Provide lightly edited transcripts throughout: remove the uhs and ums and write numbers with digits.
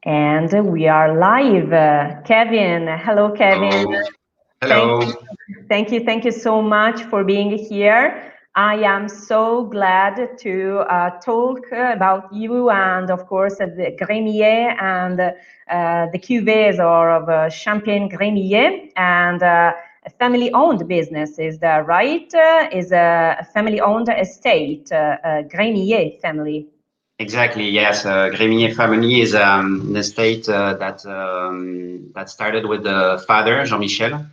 And we are live. Kevin, hello, Kevin. Hello. Thank you so much for being here. I am so glad to talk about you and, of course, the Gremillet and the cuvées of Champagne Gremillet and a family-owned business. Is that right? Is a family-owned estate, Gremillet family. Exactly. Yes. Gremillet family is an estate that started with the father, Jean-Michel.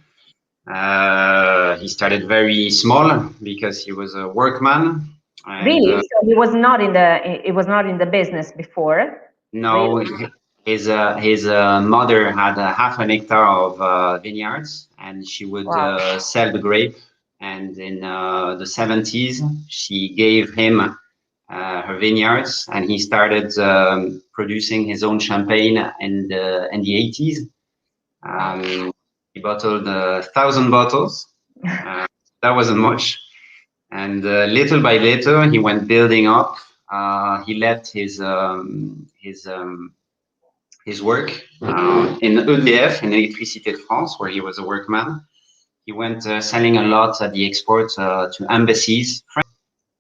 He started very small because he was a workman. And, really? So he was not in the. It was not in the business before. No. Really? His mother had half an hectare of vineyards, and she would sell the grape. And in the 70s, she gave him her vineyards, and he started producing his own champagne in the 80s. He bottled 1,000 bottles. That wasn't much, and little by little he went building up. He left his work in EDF, in Électricité de France, where he was a workman. He went selling a lot at the export to embassies.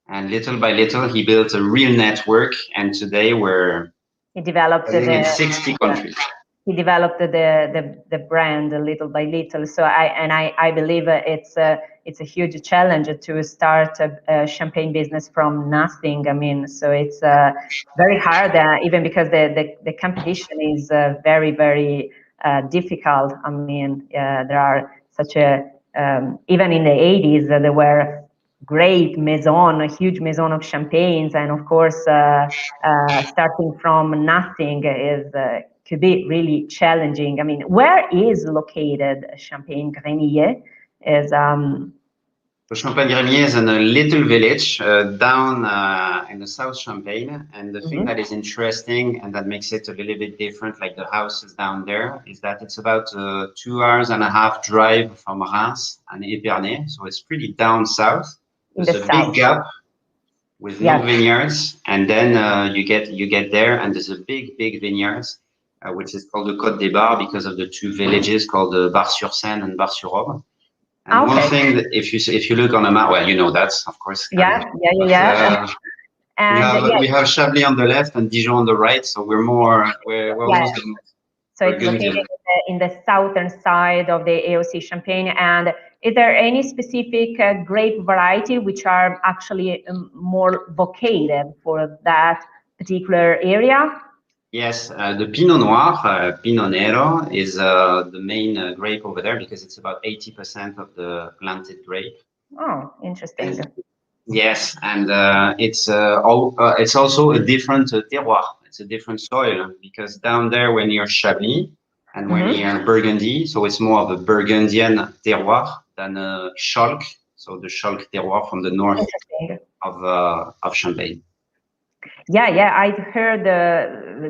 And little by little, he built a real network. And today we're in 60 countries. He developed the brand little by little. So I believe it's a huge challenge to start a champagne business from nothing. I mean, so it's very hard, even because the competition is very, very difficult. I mean, there are such a even in the 80s there were great Maison, a huge Maison of champagnes, and of course, starting from nothing is could be really challenging. I mean, where is located Champagne Gremillet? Is Champagne Gremillet is in a little village down in the South Champagne, and the thing that is interesting and that makes it a little bit different, like the houses down there, is that it's about 2 hours and a half drive from Reims and Épernay, so it's pretty down south. There's a big gap with no vineyards, and then you get there, and there's a big vineyards, which is called the Côte des Bars because of the two villages called Bar-sur-Seine and Bar-sur-Aube. And one thing that if you look on a map, well, you know that, of course. We have Chablis on the left and Dijon on the right, so we're almost. So it's located in the southern side of the AOC Champagne. And is there any specific grape variety which are actually more vocated for that particular area? Yes, the Pinot Noir, Pinot Nero, is the main grape over there because it's about 80% of the planted grape. Oh, interesting. Yes, and it's also a different terroir. It's a different soil because down there when you're Chablis and when you're Burgundy, so it's more of a Burgundian terroir than a Chalk, so the Chalk terroir from the north of Champagne. Yeah, I've heard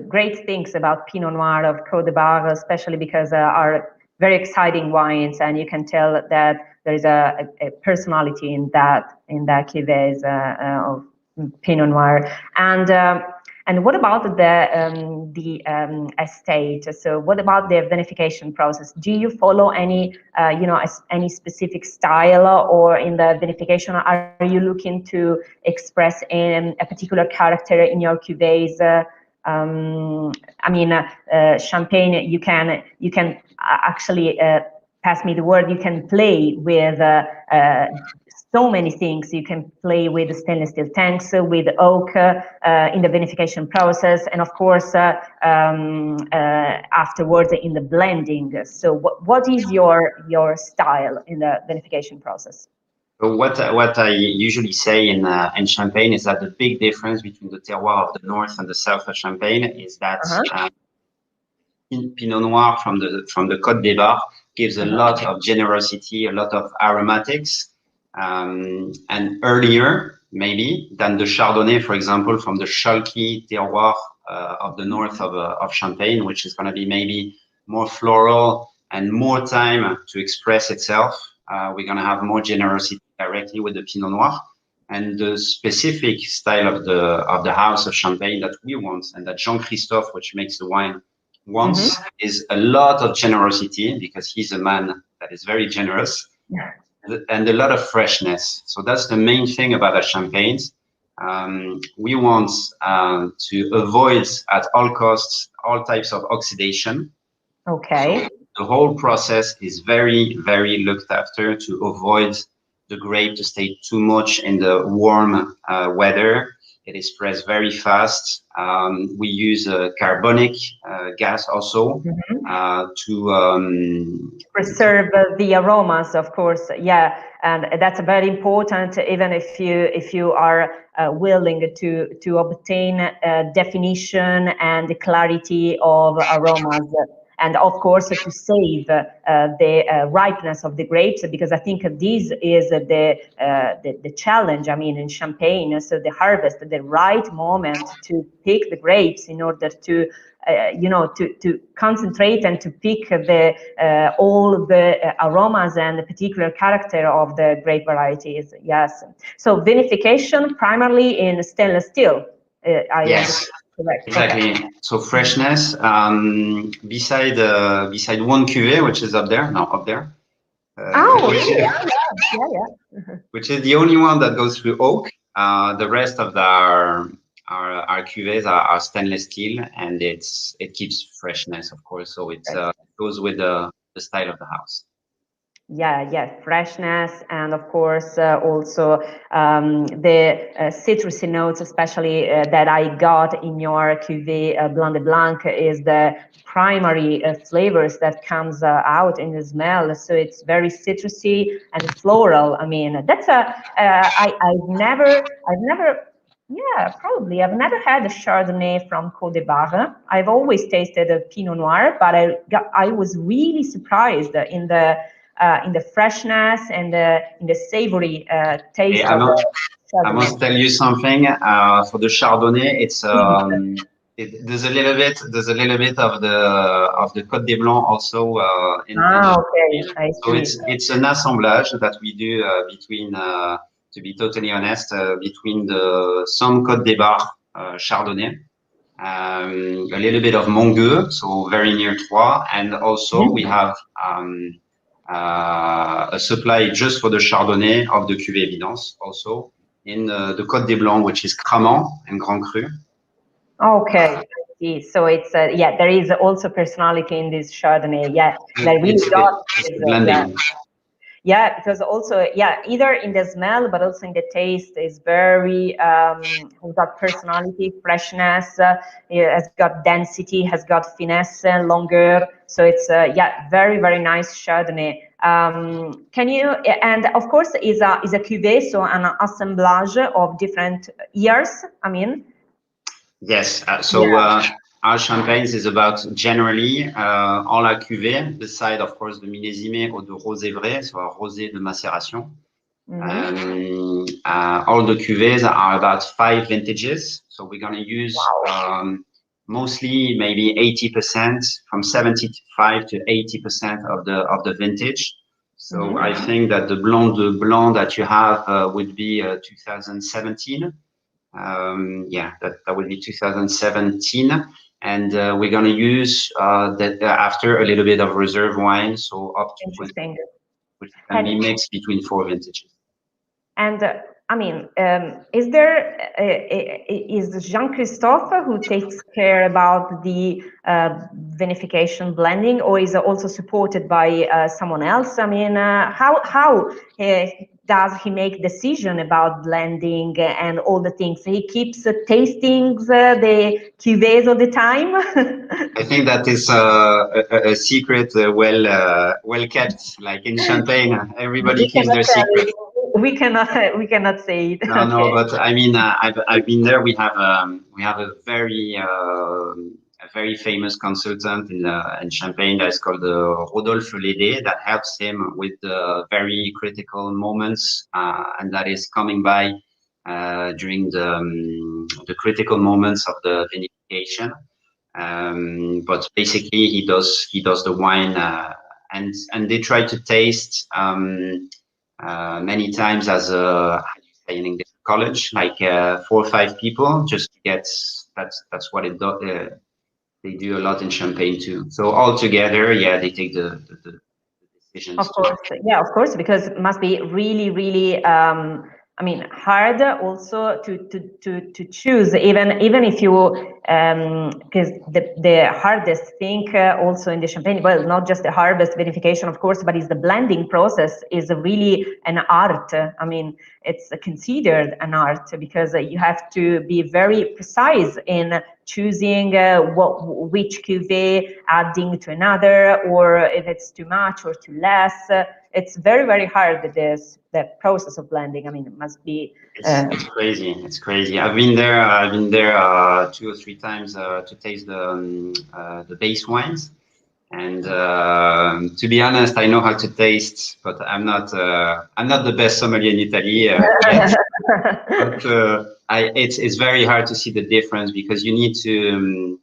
great things about Pinot Noir of Côte des Bars, especially because are very exciting wines, and you can tell that there is a personality in that cuvées of Pinot Noir. And what about the estate? So what about the vinification process? Do you follow any any specific style, or in the vinification are you looking to express a particular character in your cuvées? I mean, champagne. You can actually pass me the word. You can play with so many things. You can play with stainless steel tanks, with oak in the vinification process, and of course afterwards in the blending. So what is your style in the vinification process? What I usually say in Champagne is that the big difference between the terroir of the north and the south of Champagne is that Pinot Noir from the Côte des Bars gives a lot of generosity, a lot of aromatics, and earlier maybe than the Chardonnay, for example, from the chalky terroir of the north of Champagne, which is going to be maybe more floral and more time to express itself. We're going to have more generosity directly with the Pinot Noir, and the specific style of the house of Champagne that we want and that Jean-Christophe, which makes the wine, wants is a lot of generosity, because he's a man that is very generous, and a lot of freshness. So that's the main thing about our champagnes. We want to avoid at all costs all types of oxidation. Okay. So the whole process is very, very looked after to avoid the grape to stay too much in the warm weather. It is pressed very fast. We use carbonic gas also to preserve the aromas, of course. Yeah, and that's very important. Even if you are willing to obtain definition and clarity of aromas. And of course, to save the ripeness of the grapes, because I think this is the challenge. I mean, in Champagne, so the harvest, the right moment to pick the grapes in order to to concentrate and to pick all the aromas and the particular character of the grape varieties. Yes. So vinification primarily in stainless steel. Yes. Correct. Exactly. Okay. So freshness. Beside one cuvée, which is up there. Which is the only one that goes through oak. The rest of our cuvées are stainless steel, and it keeps freshness, of course. So it goes with the style of the house. Yeah, freshness, and of course also the citrusy notes, especially that I got in your cuvée Blanc is the primary flavors that comes out in the smell. So it's very citrusy and floral. I mean, that's I've never. Yeah, probably. I've never had a Chardonnay from Côte de Bar. I've always tasted a Pinot Noir, but I was really surprised in the freshness and in the savory taste. I must tell you something. For the Chardonnay, it's there's a little bit of the Côte de Blanc also in. Okay. So it's an assemblage that we do between. To be totally honest, between some Côte des Bar Chardonnay, a little bit of Mongueux, so very near Troyes, and also we have a supply just for the Chardonnay of the Cuvée Évidence, also in the Côte des Blancs, which is Cramant and Grand Cru. Okay. So it's there is also personality in this Chardonnay. Yeah, I really got blending. Yeah, because also, either in the smell, but also in the taste is very, has got personality, freshness, has got density, has got finesse, longueur. So it's, very, very nice Chardonnay. Can you, and of course is a cuvée, so an assemblage of different years, I mean? Yes, our champagnes is about generally all our cuvées, beside of course the millésimé or the rosé vrai, so our rosé de macération. All the cuvées are about 5 vintages, so we're going to use mostly maybe 80%, from 75 to 80% of the vintage. So I think that the Blanc de Blanc that you have would be 2017. That would be 2017. And we're going to use that after a little bit of reserve wine, so up to 20, which can be mixed between 4 vintages. And I mean, is Jean-Christophe who takes care about the vinification blending, or is it also supported by someone else? I mean, how does he make decision about blending and all the things? He keeps tasting the cuvées all the time. I think that is a secret, well kept. Like in Champagne, everybody keeps their secret. We cannot say it. No, but I mean, I've been there. We have a very famous consultant in Champagne that is called Rodolphe Lédé, that helps him with the very critical moments, and that is coming by during the critical moments of the vinification. But basically, he does the wine, and they try to taste many times as in English, college, like 4 or 5 people, just to get that's what they do a lot in Champagne too. So all together, yeah, they take the decisions. Of course, yeah, of course, because it must be really, really, I mean, hard also to choose, even if you, because the hardest thing also in the Champagne, well, not just the harvest vinification, of course, but is the blending process is really an art. I mean, it's considered an art because you have to be very precise in choosing which cuvée adding to another, or if it's too much or too less. It's very, very hard, the process of blending. I mean, it must be. It's crazy. It's crazy. I've been there 2 or 3 times to taste the base wines. And to be honest, I know how to taste, but I'm not the best sommelier in Italy yet. But it's very hard to see the difference because you need to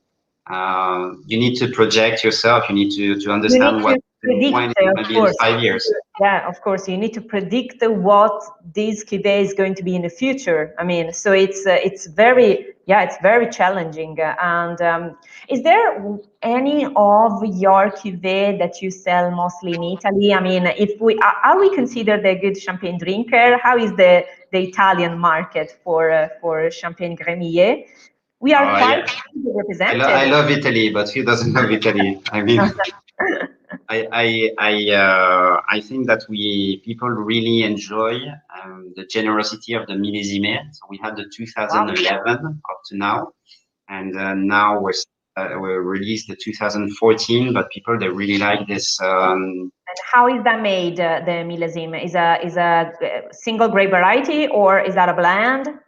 project yourself. You need to understand what the wine is going to be in 5 years. Yeah, of course, you need to predict what this cuvée is going to be in the future. I mean, so it's very challenging. And is there any of your cuvée that you sell mostly in Italy? I mean, if are we considered a good champagne drinker? How is the Italian market for Champagne Gremillet? We are quite represented. I love Italy, but who doesn't love Italy? I mean, I think that people really enjoy the generosity of the millésime. So we had the 2011 up to now, and now we're released the 2014. But people, they really like this. And how is that made? The millésime is a single grape variety, or is that a blend?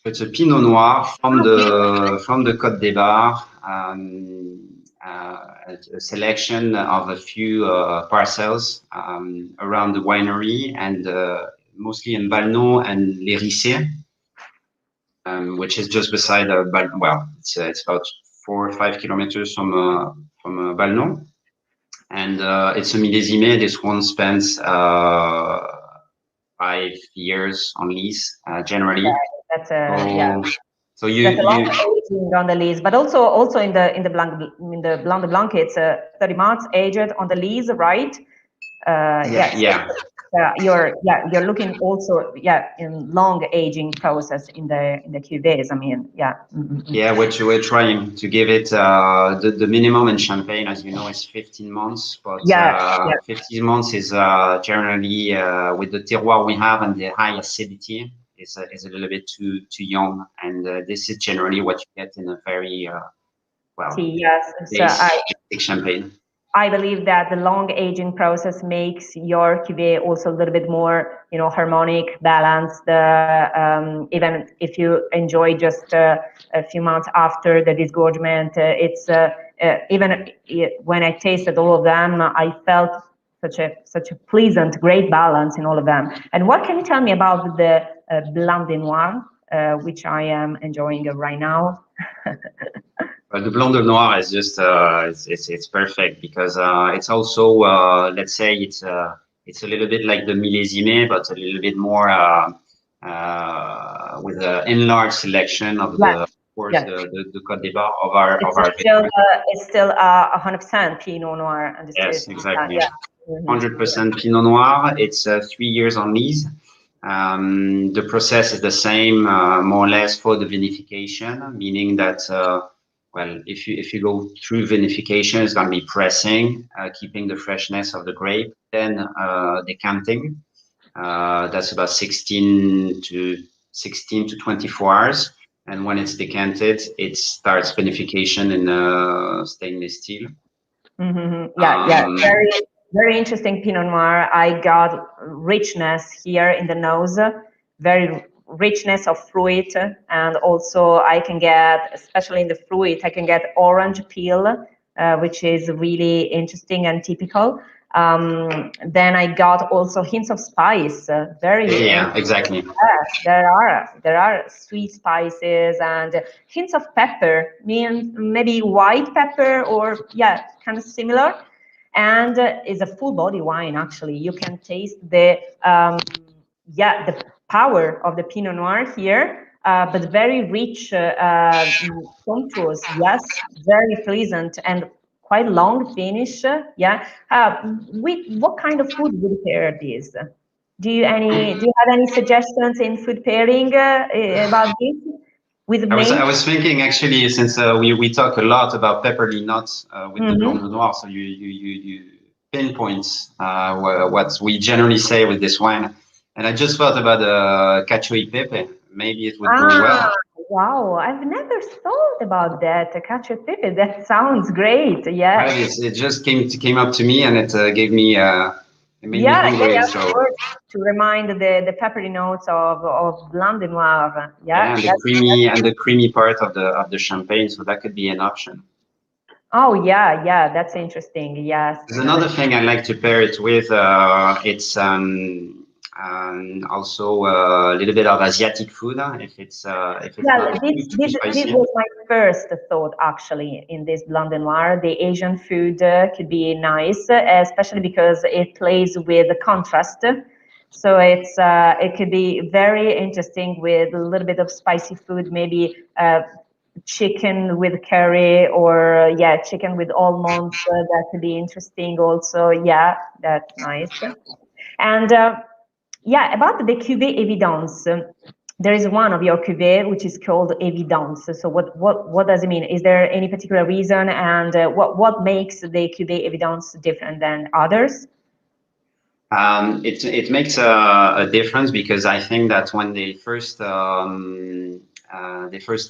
It's a Pinot Noir from the Côte des Bars. A selection of a few parcels around the winery, and mostly in Balnot and Les Rissets, which is just beside well, it's about 4 or 5 kilometers from Balnot, and it's a millésime. This one spends 5 years on lease generally. That's yeah. So you on the lease, but also in the Blanc de Blanc, it's 30 months aged on the lease, right? Yes. Yeah. You're looking also in long aging process in the cuvées. I mean, yeah. Yeah, we're trying to give it the minimum in Champagne, as you know, is 15 months. But 15 months is generally with the terroir we have and the high acidity is a little bit too young, and this is generally what you get in a very basic Champagne. I believe that the long aging process makes your cuvée also a little bit more, harmonic, balanced. Even if you enjoy just a few months after the disgorgement, it's even when I tasted all of them, I felt such a pleasant, great balance in all of them. And what can you tell me about the Blanc de Noir, which I am enjoying right now? The Blanc de Noir is just it's perfect because it's also let's say it's a little bit like the millésime, but a little bit more with an enlarged selection of the Côte des Bars of our. It's still 100% Pinot Noir. Yes, exactly. 100% Pinot Noir. It's 3 years on lease. The process is the same, more or less, for the vinification, meaning that. Well, if you go through vinification, it's going to be pressing, keeping the freshness of the grape, then decanting. That's about 16 to 24 hours. And when it's decanted, it starts vinification in stainless steel. Very, very interesting Pinot Noir. I got richness here in the nose, very richness of fruit, and also I can get, especially in the fruit, I can get orange peel, which is really interesting and typical. Then I got also hints of spice, exactly. There are sweet spices and hints of pepper, maybe white pepper, or kind of similar. And it's a full body wine. Actually, you can taste the power of the Pinot Noir here. but very rich contours. Yes, very pleasant and quite long finish. Yeah. What kind of food would pair this? Do you have any suggestions in food pairing about this with I was thinking actually, since we talk a lot about pepperly nuts with the Blanc de Noir, so you pinpoint what we generally say with this wine, and I just thought about cacio e pepe. Maybe it would go well. Wow, I've never thought about that. Cacio e pepe. That sounds great. Yeah. Right, it just came up to me, and it gave me it made me hungry. Of course, to remind the peppery notes of Blanc de Noir. Yeah, and the creamy part of the champagne. So that could be an option. Oh yeah, that's interesting. Yes. There's another thing I like to pair it with. It's also a little bit of Asiatic food. If it's not too spicy. This was my first thought actually in this Blanc de Noir. The Asian food could be nice, especially because it plays with the contrast. So it could be very interesting with a little bit of spicy food, maybe chicken with curry, or chicken with almonds. That could be interesting also. Yeah, that's nice. And about the cuvée évidence, there is one of your cuvée which is called évidence. So what does it mean? Is there any particular reason, and what makes the cuvée évidence different than others? It makes a difference because I think that when they first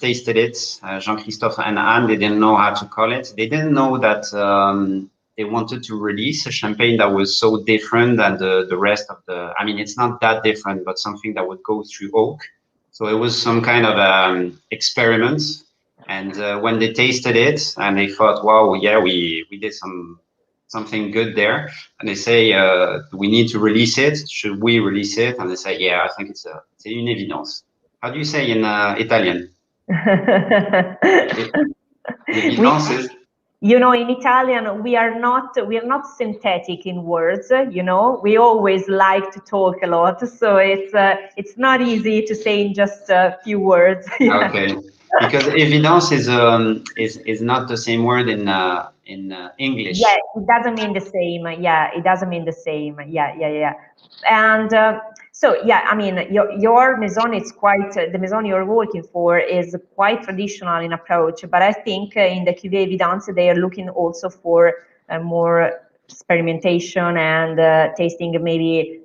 tasted it, Jean-Christophe and Anne, they didn't know how to call it. They didn't know that they wanted to release a champagne that was so different than the rest of the. I mean, it's not that different, but something that would go through oak. So it was some kind of experiment. And when they tasted it, and they thought, "Wow, yeah, we did something good there," and they say, "We need to release it. Should we release it?" And they say, "Yeah, I think it's une évidence." How do you say in Italian? L'évidence is. You know, in Italian, we are not synthetic in words. You know, we always like to talk a lot, so it's not easy to say in just a few words. Okay, because évidence is not the same word in English. Yeah, it doesn't mean the same. Yeah, it doesn't mean the same. Yeah. And I mean, your Maison is quite, the Maison you're working for is quite traditional in approach, but I think in the Cuvée Évidence, they are looking also for more experimentation and tasting maybe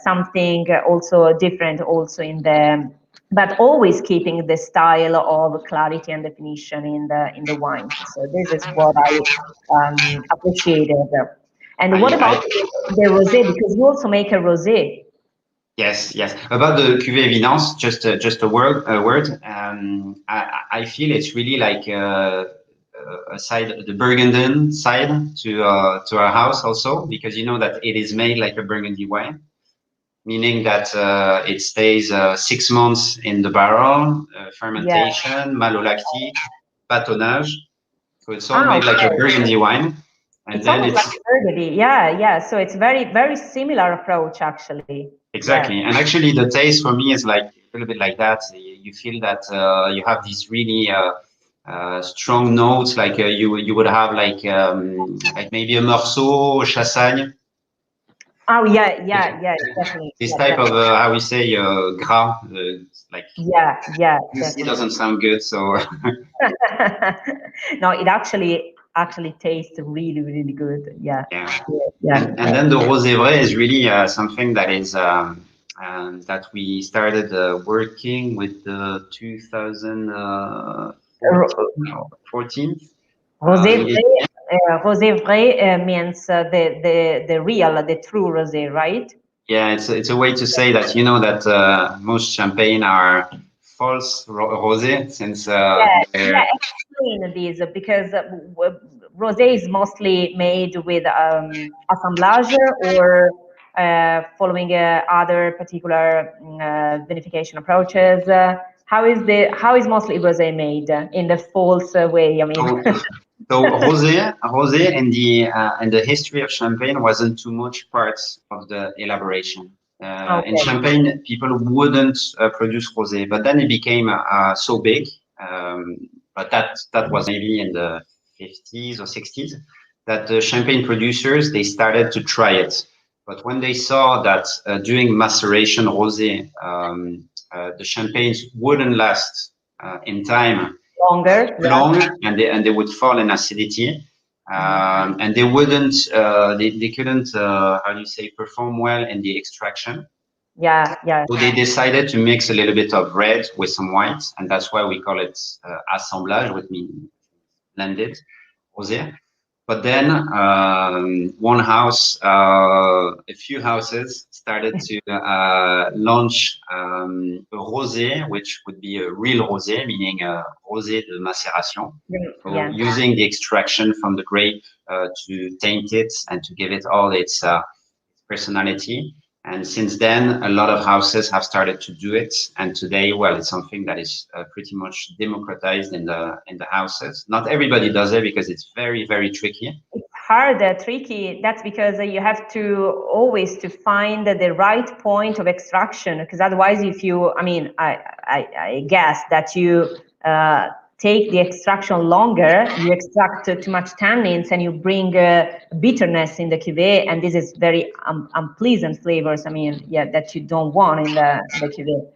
something also different also in the, but always keeping the style of clarity and definition in the wine. So this is what I appreciated. And what about the rosé? Because you also make a rosé. Yes. About the Cuvée Évidence, just a word. I feel it's really like a side, the Burgundian side to our house also, because you know that it is made like a Burgundy wine, meaning that it stays 6 months in the barrel, fermentation, malolactic, batonnage. So it's all made like a Burgundy wine. And it's then it's like Burgundy. Yeah. So it's very, very similar approach actually. Exactly. Yeah. And actually the taste for me is like a little bit like that. You feel that you have these really strong notes, like you would have like maybe a Meursault, Chassagne. Oh yeah, definitely. This type of how we say gras, like it doesn't sound good, so. No, it actually tastes really, really good. Yeah. And then the Rosé Vrai is really something that is that we started working with the 2014. Rosé Vrai means the real, the true rosé, right? Yeah, it's a way to say that, you know, that most champagne are false rosé, since explain this, because rosé is mostly made with assemblage or following other particular vinification approaches. How is mostly rosé made in the false way? I mean. So rosé in the history of champagne wasn't too much part of the elaboration. In Champagne, people wouldn't produce rosé, but then it became so big. But that was maybe in the 50s or 60s that the champagne producers, they started to try it. But when they saw that during maceration rosé, the champagnes wouldn't last in time long, and they would fall in acidity. And they wouldn't, they couldn't, how do you say, perform well in the extraction. Yeah. So they decided to mix a little bit of red with some white, and that's why we call it assemblage, which means blended rosé. But then a few houses started to launch a rosé, which would be a real rosé, meaning a rosé de macération. So using the extraction from the grape to taint it and to give it all its personality. And since then, a lot of houses have started to do it. And today, well, it's something that is pretty much democratized in the houses. Not everybody does it because it's very, very tricky. It's hard, tricky. That's because you have to always to find the right point of extraction. Because otherwise, if you, I guess that you take the extraction longer, you extract too much tannins and you bring bitterness in the cuvée, and this is very unpleasant flavors, that you don't want in the cuvée.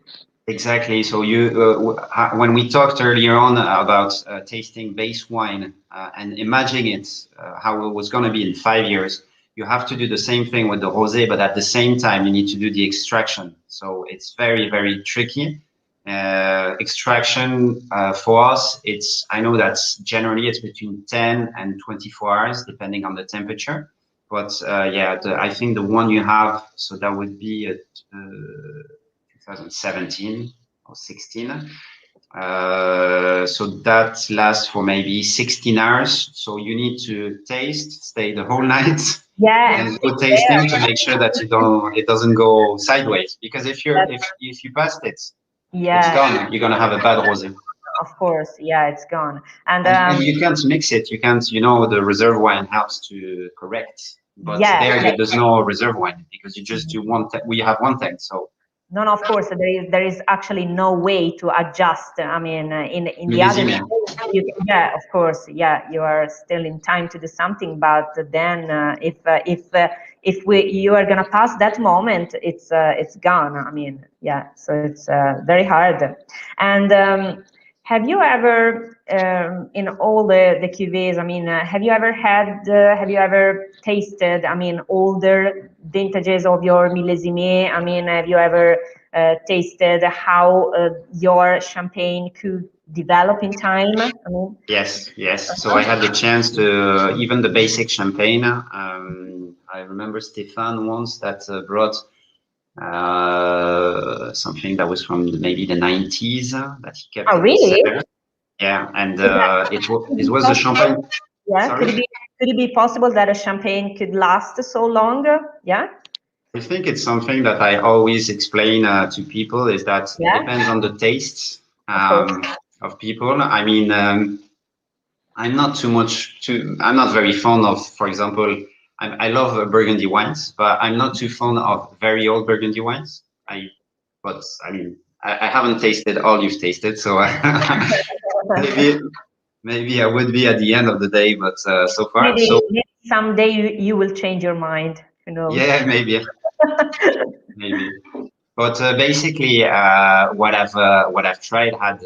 Exactly. So you, when we talked earlier on about tasting base wine and imagining it, how it was going to be in 5 years, you have to do the same thing with the rosé, but at the same time, you need to do the extraction. So it's very, very tricky. Extraction for us, I know that generally it's between 10 and 24 hours, depending on the temperature. But I think the one you have, so that would be 2017 or 16. So that lasts for maybe 16 hours. So you need to stay the whole night. And go tasting to make sure that it doesn't go sideways. Because if you passed it, it's gone. You're gonna have a bad rosé. Of course, it's gone. And you can't mix it. You can't. The reserve wine helps to correct. But there's no reserve wine because you just do one. We have one tank, so. No, of course, there is actually no way to adjust. In the other, of course, you are still in time to do something. But then, if you are gonna pass that moment, it's gone. So it's very hard. And have you ever, in all the cuvées, have you ever tasted, older vintages of your millésimé? Have you ever tasted how your champagne could develop in time? Yes. So I had the chance to, even the basic champagne. I remember Stéphane once that brought something that was from maybe the 90s that he kept. Oh, really? Yeah, and it was a champagne. Yeah, could it be possible that a champagne could last so long? Yeah. I think it's something that I always explain to people is that it depends on the tastes of people. I'm not I'm not very fond of, for example, I love Burgundy wines, but I'm not too fond of very old Burgundy wines. I haven't tasted all you've tasted, so maybe I would be at the end of the day, but so far. Maybe someday you will change your mind. Yeah, maybe. Maybe. But basically, what I've tried had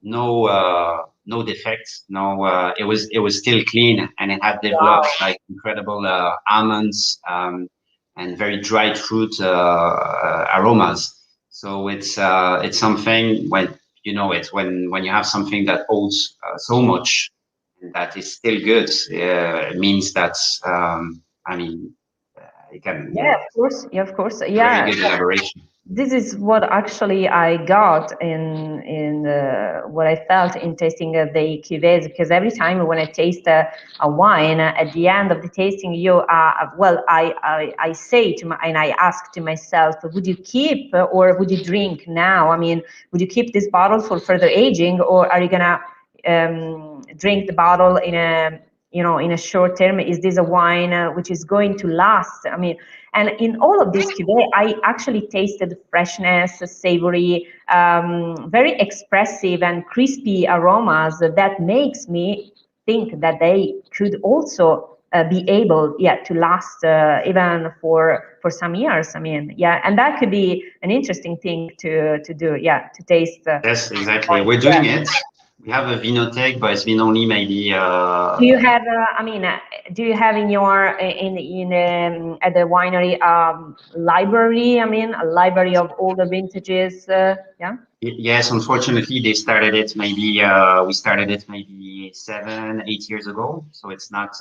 no defects. No, it was still clean, and it had developed like incredible almonds and very dried fruit aromas. So it's something when when you have something that holds so much and that is still good. It means that it can. Of course. Very good elaboration. This is what actually I got in what I felt in tasting the cuvées, because every time when I taste a wine, at the end of the tasting, I say and I ask to myself, would you keep or would you drink now? Would you keep this bottle for further aging, or are you gonna drink the bottle in a in a short term, is this a wine which is going to last? I mean, and in all of this cuvée, I actually tasted freshness, savory, very expressive and crispy aromas that makes me think that they could also be able, to last even for some years. I mean, and that could be an interesting thing to do, to taste. Yes, exactly. We're doing it. We have a vinothèque, but it's been only maybe. Do you have? Do you have in your at the winery library? I mean, a library of all the vintages. Yeah. Yes, unfortunately, they started it maybe. We started it maybe 7, 8 years ago. So it's not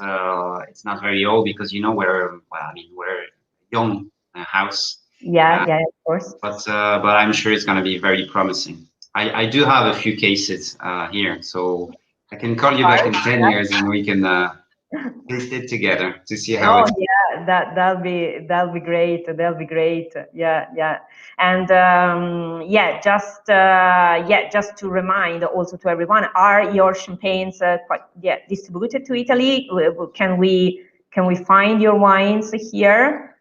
very old because we're young house. Yeah, of course. But I'm sure it's going to be very promising. I do have a few cases here, so I can call you back in 10 years and we can taste it together to see how it's. Yeah, that'll be great. That'll be great. Yeah. And just to remind also to everyone, are your champagnes quite distributed to Italy? Can we find your wines here?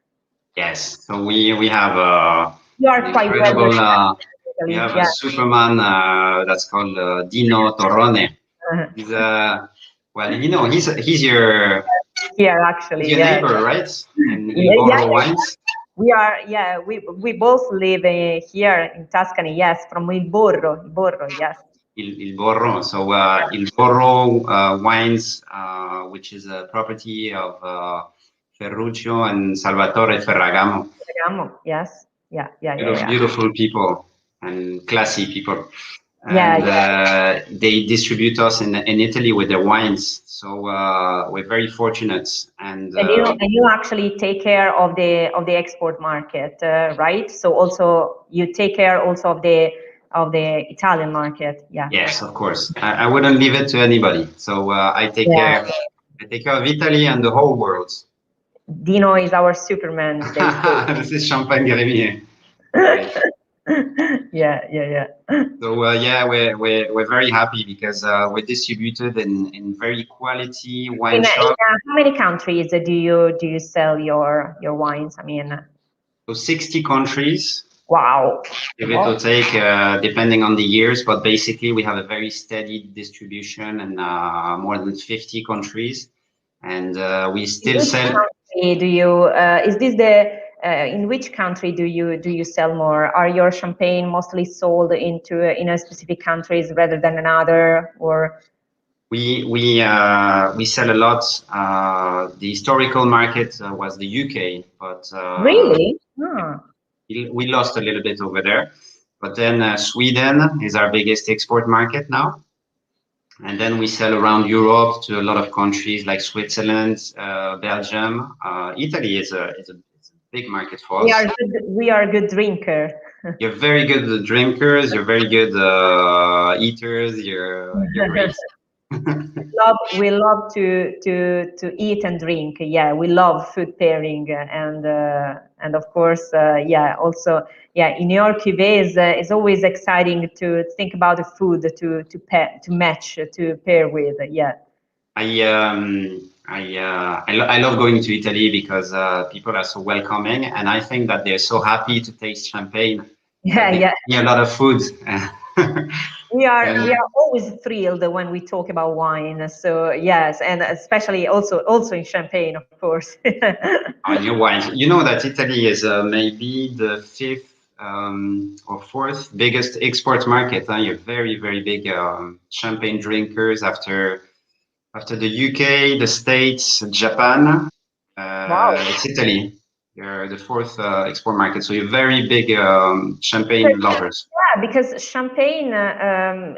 Yes. So we have you are quite incredible. We have a Superman that's called Dino Torrone. He's he's your here actually. He's your neighbor, right? And wines. We are, we both live here in Tuscany, yes, from Il Borro, yes. Il Borro, so Il Borro wines, which is a property of Ferruccio and Salvatore Ferragamo. Yes, yeah. Beautiful people and classy people. And they distribute us in Italy with their wines, so we're very fortunate. And you actually take care of the export market, right? So also you take care also of the Italian market. Yes, of course. I wouldn't leave it to anybody. So I take care. I take care of Italy and the whole world. Dino is our Superman. This is Champagne Gremillet. Yeah. So we're very happy because we're distributed in very quality wine shops. How many countries do you sell your wines? I mean, so 60 countries. Wow. Give it or take, depending on the years, but basically we have a very steady distribution in more than 50 countries, and we still sell. Do you? Is this the? In which country do you sell more? Are your champagne mostly sold in a specific countries rather than another, or? We sell a lot. The historical market was the UK, but really, we lost a little bit over there. But then Sweden is our biggest export market now. And then we sell around Europe to a lot of countries like Switzerland, Belgium. Italy is a big market for us. We are good drinker. You're very good drinkers. You're very good eaters. You're great. We love to eat and drink. Yeah, we love food pairing and of course also in your cuvées it's always exciting to think about the food to match to pair with. I love going to Italy because people are so welcoming, and I think that they're so happy to taste champagne. A lot of food. We are always thrilled when we talk about wine. So yes, and especially also in champagne, of course. On your wines, you know that Italy is maybe the 5th or 4th biggest export market. You're very, very big champagne drinkers after the UK, the States, Japan. Wow. It's Italy. You're the 4th export market, so you're very big champagne lovers. Yeah, because champagne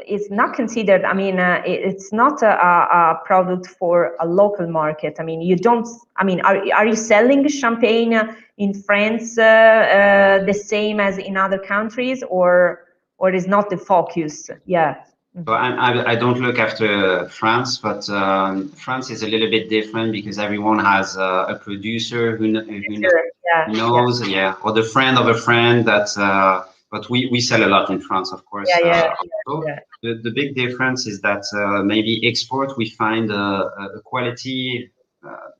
is not considered. I mean, it's not a product for a local market. I mean, you don't. I mean, are you selling champagne in France the same as in other countries, or is not the focus? Yeah. So I don't look after France, but France is a little bit different because everyone has a producer who knows, or the friend of a friend. But we sell a lot in France, of course. The big difference is that maybe export we find a quality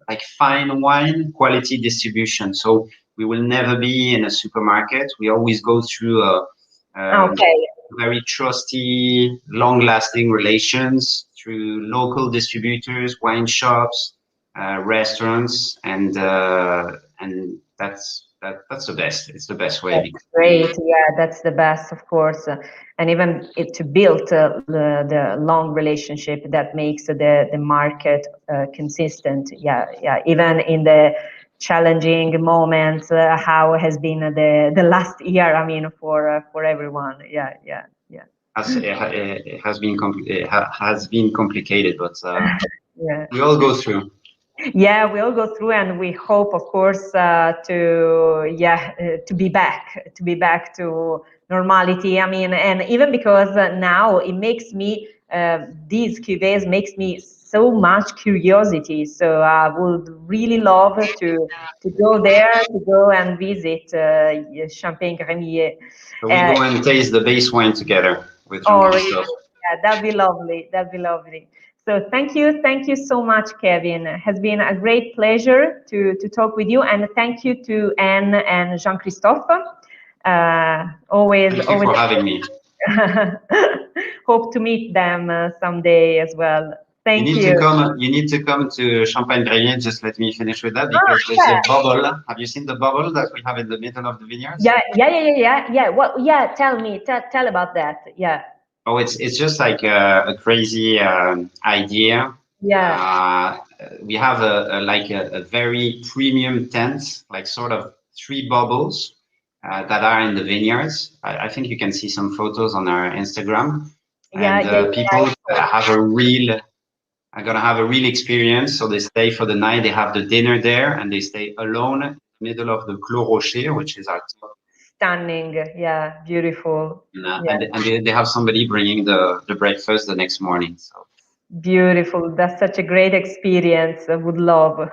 like fine wine quality distribution. So we will never be in a supermarket. We always go through very trusty, long-lasting relations through local distributors, wine shops, restaurants, and that's the best. It's the best way. That's great. Yeah, that's the best, of course. And even to build the long relationship that makes the market consistent. Yeah, yeah. Even in the challenging moments, how has been the last year? I mean, for everyone. Yeah, yeah, yeah. It has been complicated, but yeah. we all go through. Yeah, we all go through, and we hope, of course, to be back to normality. I mean, and even because now it makes me these cuvées makes me so much curiosity. So I would really love to go there, to go and visit Champagne Gremillet. So we go and taste the base wine together with Jean-Christophe. Yeah, that'd be lovely. That'd be lovely. So thank you so much, Kevin. It has been a great pleasure to talk with you, and thank you to Anne and Jean-Christophe. Always thank you for having me. Hope to meet them someday as well. Thank you. You need to come to Champagne Gremillet. Just let me finish with that, because there's a bubble. Have you seen the bubble that we have in the middle of the vineyards? Yeah. Well, yeah. Tell about that. Yeah. Oh, it's just like a crazy idea. Yeah. We have a very premium tent, like sort of 3 bubbles that are in the vineyards. I think you can see some photos on our Instagram. And people are gonna have a real experience. So they stay for the night. They have the dinner there, and they stay alone in the middle of the Clos Rocher, which is our top. Stunning, yeah, beautiful. And they have somebody bringing the breakfast the next morning. So beautiful. That's such a great experience. I would love.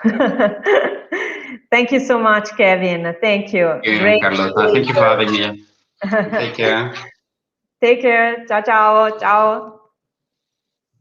Thank you so much, Kevin. Thank you. Great. Carlotta, thank you for having me. Take care. Take care. Ciao, ciao. Ciao.